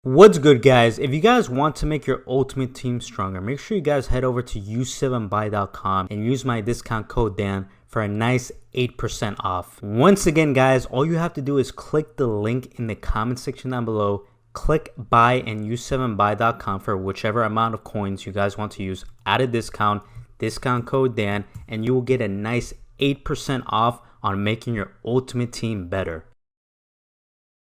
What's good, guys? If you guys want to make your ultimate team stronger, make sure you guys head over to u7buy.com and use my discount code Dan for a nice 8% off. Once again, guys, all you have to do is click the link in the comment section down below, click buy and u7buy.com for whichever amount of coins you guys want to use at a discount code Dan, and you will get a nice 8% off on making your ultimate team better.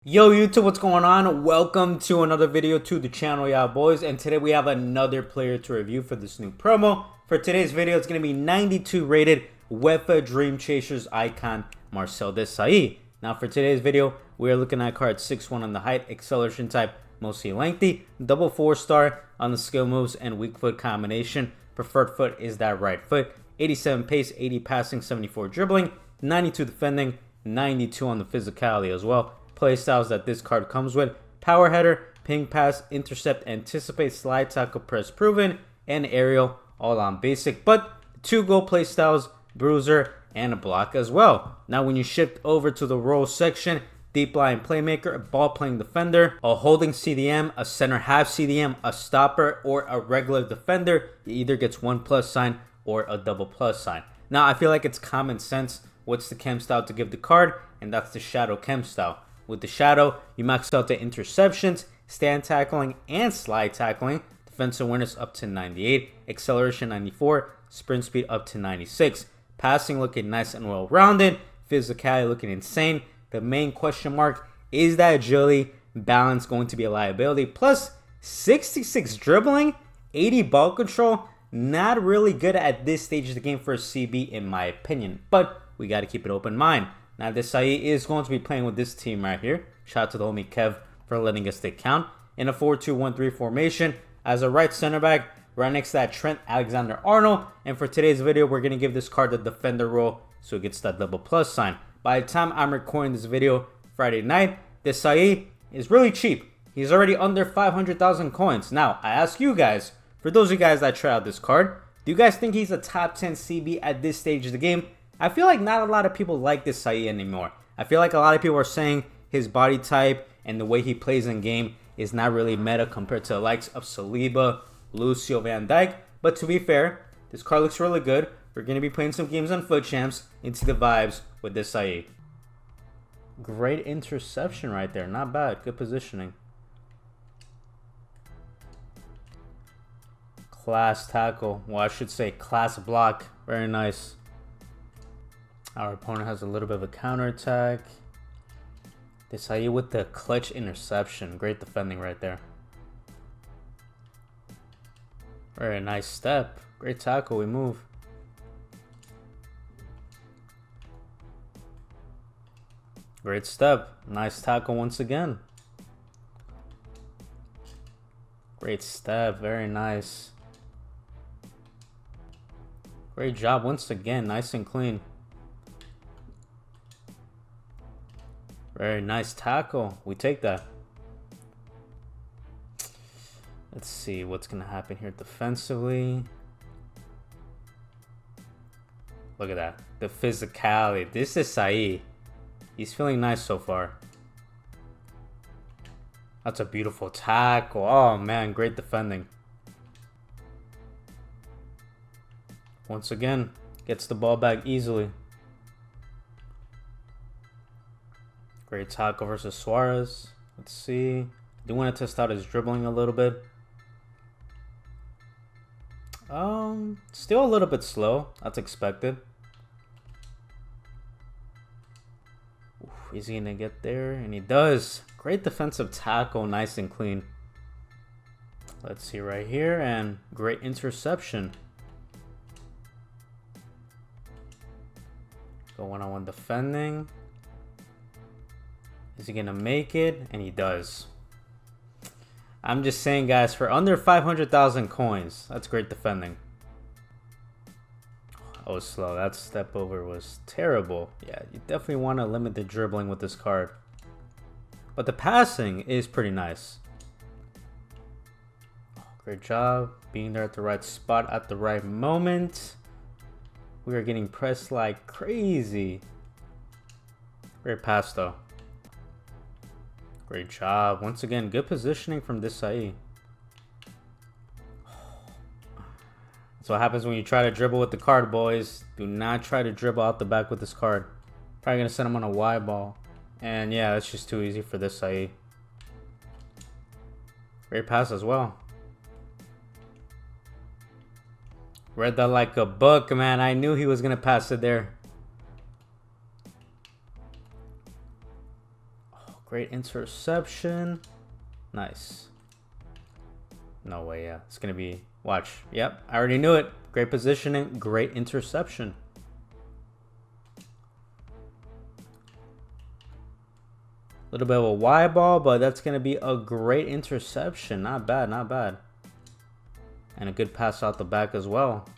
Yo YouTube, what's going on? Welcome to another video to the channel, y'all boys, and today we have another player to review for this new promo. For today's video, it's going to be 92 rated Uefa Dreamchasers icon Marcel Desailly. Now for today's video, we are looking at card 6'1" on the height, acceleration type mostly lengthy, double 4-star on the skill moves and weak foot combination. Preferred foot is that right foot. 87 pace, 80 passing, 74 dribbling, 92 defending, 92 on the physicality as well. Playstyles that this card comes with: power header, ping pass, intercept, anticipate, slide tackle, press proven, and aerial, all on basic. But 2 goal playstyles, bruiser, and a block as well. Now when you shift over to the role section, deep line playmaker, a ball playing defender, a holding CDM, a center half CDM, a stopper, or a regular defender, it either gets 1+ sign or a double plus sign. Now I feel like it's common sense what's the chem style to give the card, and that's the shadow chem style. With the shadow, you max out the interceptions, stand tackling, and slide tackling. Defensive awareness up to 98, acceleration 94, sprint speed up to 96. Passing looking nice and well-rounded, physicality looking insane. The main question mark is that agility, balance going to be a liability. Plus 66 dribbling, 80 ball control. Not really good at this stage of the game for a CB in my opinion, but we got to keep an open mind. Now, Desailly is going to be playing with this team right here. Shout out to the homie Kev for letting us take count. In a 4-2-1-3 formation as a right center back, right next to that Trent Alexander-Arnold. And for today's video, we're going to give this card the defender role so it gets that double plus sign. By the time I'm recording this video Friday night, Desailly is really cheap. He's already under 500,000 coins. Now, I ask you guys, for those of you guys that try out this card, do you guys think he's a top 10 CB at this stage of the game? I feel like not a lot of people like Desailly anymore. I feel like a lot of people are saying his body type and the way he plays in game is not really meta compared to the likes of Saliba, Lucio, Van Dijk. But to be fair, this card looks really good. We're going to be playing some games on Foot Champs into the vibes with Desailly. Great interception right there. Not bad. Good positioning. Class tackle. Well, I should say class block. Very nice. Our opponent has a little bit of a counterattack. Desailly with the clutch interception. Great defending right there. Very nice step. Great tackle. We move. Great step. Nice tackle once again. Great step. Very nice. Great job once again. Nice and clean. Very nice tackle. We take that. Let's see what's going to happen here defensively. Look at that. The physicality. This is Desailly. He's feeling nice so far. That's a beautiful tackle. Oh, man. Great defending. Once again, gets the ball back easily. Great tackle versus Suarez. Let's see. Do want to test out his dribbling a little bit. Still a little bit slow. That's expected. Oof, is he gonna get there? And he does. Great defensive tackle, nice and clean. Let's see right here, and great interception. Go one-on-one defending. Is he going to make it? And he does. I'm just saying, guys, for under 500,000 coins, that's great defending. That was slow. That step over was terrible. Yeah, you definitely want to limit the dribbling with this card. But the passing is pretty nice. Great job being there at the right spot at the right moment. We are getting pressed like crazy. Great pass, though. Great job. Once again, good positioning from Desailly. That's what happens when you try to dribble with the card, boys. Do not try to dribble out the back with this card. Probably going to send him on a Y ball. And yeah, that's just too easy for Desailly. Great pass as well. Read that like a book, man. I knew he was going to pass it there. Oh, great interception. Nice. No way, yeah. It's going to be... Watch. Yep, I already knew it. Great positioning. Great interception. A little bit of a Y ball, but that's going to be a great interception. Not bad, not bad. And a good pass out the back as well.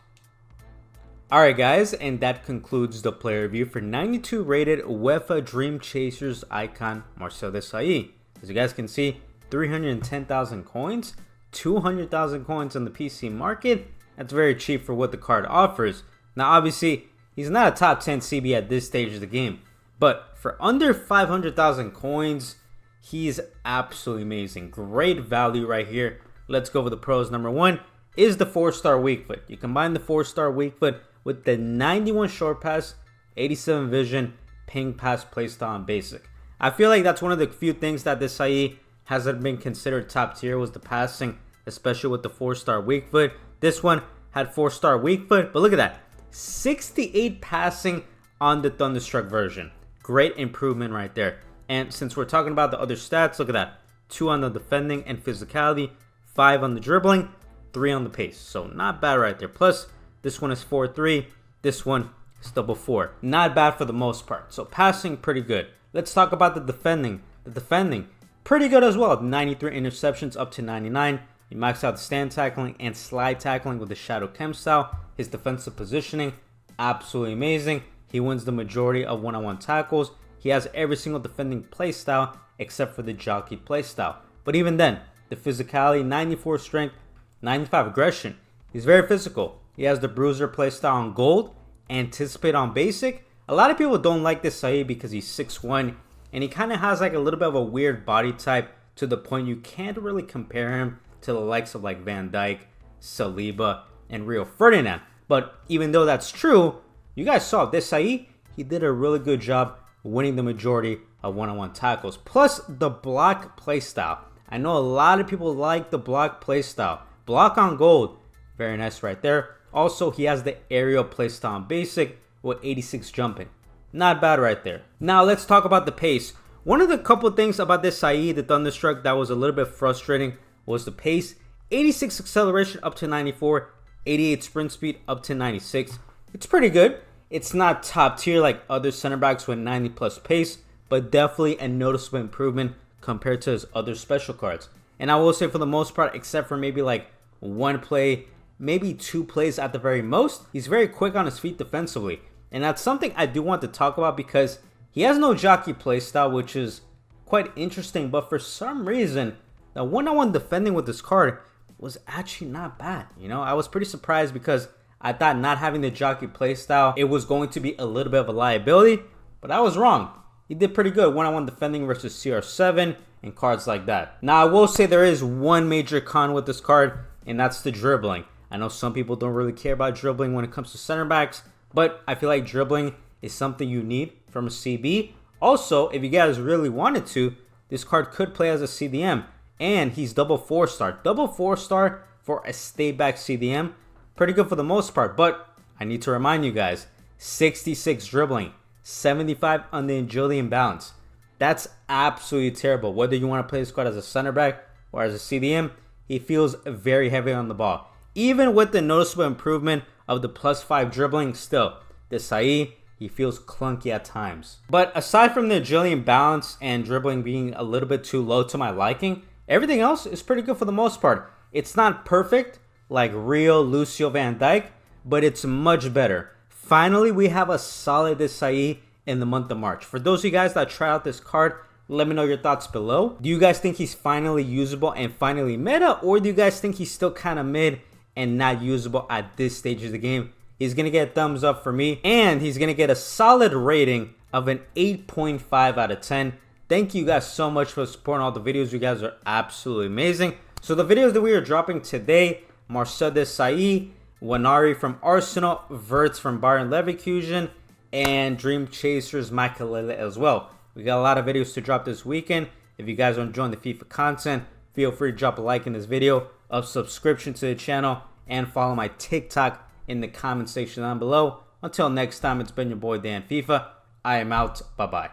Alright guys, and that concludes the player review for 92 rated Uefa Dreamchasers icon Marcel Desailly. As you guys can see, 310,000 coins, 200,000 coins on the PC market. That's very cheap for what the card offers. Now obviously, he's not a top 10 CB at this stage of the game, but for under 500,000 coins, he's absolutely amazing. Great value right here. Let's go over the pros. Number one is the 4-star weak foot. You combine the 4-star weak foot with the 91 short pass, 87 vision, ping pass playstyle on basic. I feel like that's one of the few things that Desailly hasn't been considered top tier, was the passing, especially with the 4-star weak foot. This one had 4-star weak foot, but look at that. 68 passing on the Thunderstruck version. Great improvement right there. And since we're talking about the other stats, look at that. 2 on the defending and physicality, 5 on the dribbling, 3 on the pace. So not bad right there. Plus, this one is 4-3. This one is double 4. Not bad for the most part. So passing, pretty good. Let's talk about the defending. The defending, pretty good as well. 93 interceptions up to 99. He maxed out the stand tackling and slide tackling with the Shadow Chem style. His defensive positioning, absolutely amazing. He wins the majority of one-on-one tackles. He has every single defending play style except for the jockey play style. But even then, the physicality, 94 strength, 95 aggression. He's very physical. He has the bruiser play style on gold, anticipate on basic. A lot of people don't like Desailly because he's 6'1", and he kind of has like a little bit of a weird body type to the point you can't really compare him to the likes of like Van Dijk, Saliba, and Rio Ferdinand. But even though that's true, you guys saw Desailly, he did a really good job winning the majority of one-on-one tackles. Plus the block play style. I know a lot of people like the block play style. Block on gold, very nice right there. Also, he has the aerial play style on basic with 86 jumping. Not bad right there. Now let's talk about the pace. One of the couple things about Desailly, the Thunderstruck, that was a little bit frustrating was the pace. 86 acceleration up to 94, 88 sprint speed up to 96. It's pretty good. It's not top tier like other center backs with 90 plus pace, but definitely a noticeable improvement compared to his other special cards. And I will say for the most part, except for maybe like one play, maybe 2 plays at the very most, he's very quick on his feet defensively. And that's something I do want to talk about because he has no jockey play style, which is quite interesting. But for some reason, the one-on-one defending with this card was actually not bad. You know, I was pretty surprised because I thought not having the jockey play style, it was going to be a little bit of a liability. But I was wrong. He did pretty good one-on-one defending versus CR7 and cards like that. Now, I will say there is one major con with this card, and that's the dribbling. I know some people don't really care about dribbling when it comes to center backs, but I feel like dribbling is something you need from a CB. Also, if you guys really wanted to, this card could play as a CDM, and he's double 4-star. Double 4-star for a stay back CDM. Pretty good for the most part, but I need to remind you guys, 66 dribbling, 75 on the agility and balance. That's absolutely terrible. Whether you want to play this card as a center back or as a CDM, he feels very heavy on the ball. Even with the noticeable improvement of the +5 dribbling, still, Desailly, he feels clunky at times. But aside from the agility and balance and dribbling being a little bit too low to my liking, everything else is pretty good for the most part. It's not perfect like Rio, Lucio, Van Dijk, but it's much better. Finally, we have a solid Desailly in the month of March. For those of you guys that try out this card, let me know your thoughts below. Do you guys think he's finally usable and finally meta, or do you guys think he's still kind of mid and not usable at this stage of the game? He's going to get a thumbs up for me, and he's going to get a solid rating of an 8.5 out of 10. Thank you guys so much for supporting all the videos. You guys are absolutely amazing. So the videos that we are dropping today, Marcel Desailly, Wanari from Arsenal, Verts from Bayern Leverkusen, and Dreamchasers Makalele as well. We got a lot of videos to drop this weekend. If you guys are enjoying the FIFA content, feel free to drop a like in this video, a subscription to the channel, and follow my TikTok in the comment section down below. Until next time, it's been your boy DanFIFA. I am out. Bye-bye.